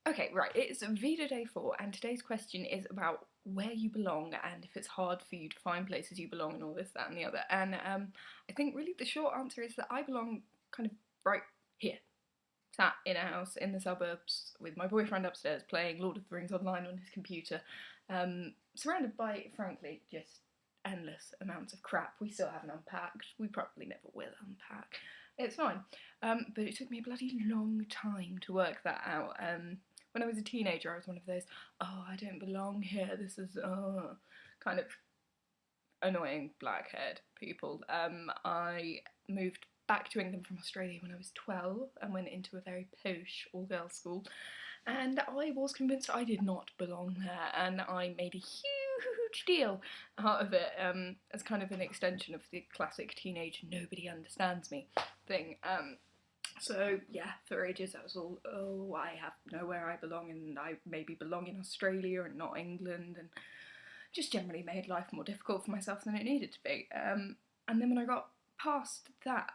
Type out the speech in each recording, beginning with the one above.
Okay, right, it's VEDA Day 4, and today's question is about where you belong and if it's hard for you to find places you belong and all this, that, and the other. And I think really the short answer is that I belong kind of right here, sat in a house in the suburbs with my boyfriend upstairs playing Lord of the Rings online on his computer, surrounded by, frankly, just endless amounts of crap we still haven't unpacked. We probably never will unpack. It's fine. But it took me a bloody long time to work that out. When I was a teenager, I was one of those, oh, I don't belong here, this is, kind of annoying black-haired people. I moved back to England from Australia when I was 12 and went into a very posh all-girls school, and I was convinced I did not belong there, and I made a huge deal out of it as kind of an extension of the classic teenage nobody understands me thing. So yeah, for ages I was all, oh, I have nowhere I belong, and I maybe belong in Australia and not England, and just generally made life more difficult for myself than it needed to be. And then when I got past that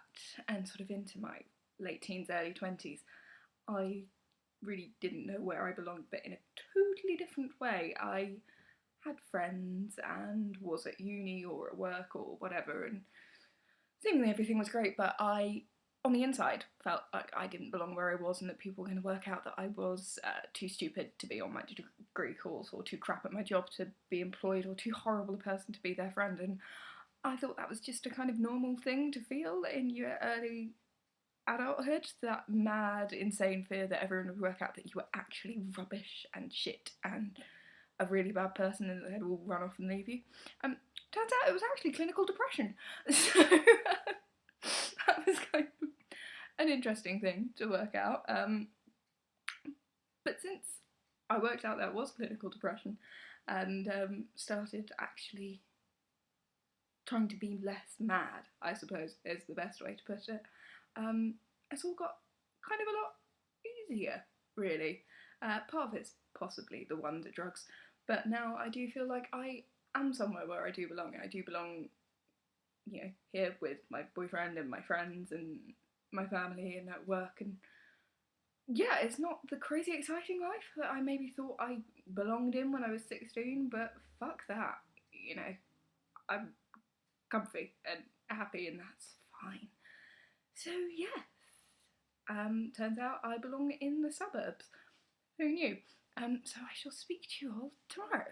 and sort of into my late teens, early 20s, I really didn't know where I belonged, but in a totally different way. I had friends and was at uni or at work or whatever, and seemingly everything was great, but I, on the inside, felt like I didn't belong where I was, and that people were going to work out that I was too stupid to be on my degree course, or too crap at my job to be employed, or too horrible a person to be their friend. And I thought that was just a kind of normal thing to feel in your early adulthood, that mad, insane fear that everyone would work out that you were actually rubbish and shit and a really bad person, and they'd all run off and leave you. Turns out it was actually clinical depression. So that was kind of an interesting thing to work out. But since I worked out that was clinical depression and started actually trying to be less mad, I suppose is the best way to put it, it's all got kind of a lot easier, really. Part of it's possibly the wonder drugs, but now I do feel like I am somewhere where I do belong. I do belong, you know, here with my boyfriend and my friends and my family and at work, and yeah, it's not the crazy exciting life that I maybe thought I belonged in when I was 16, but fuck that, you know, I'm comfy and happy, and that's fine. So yes, turns out I belong in the suburbs. Who knew? So I shall speak to you all tomorrow.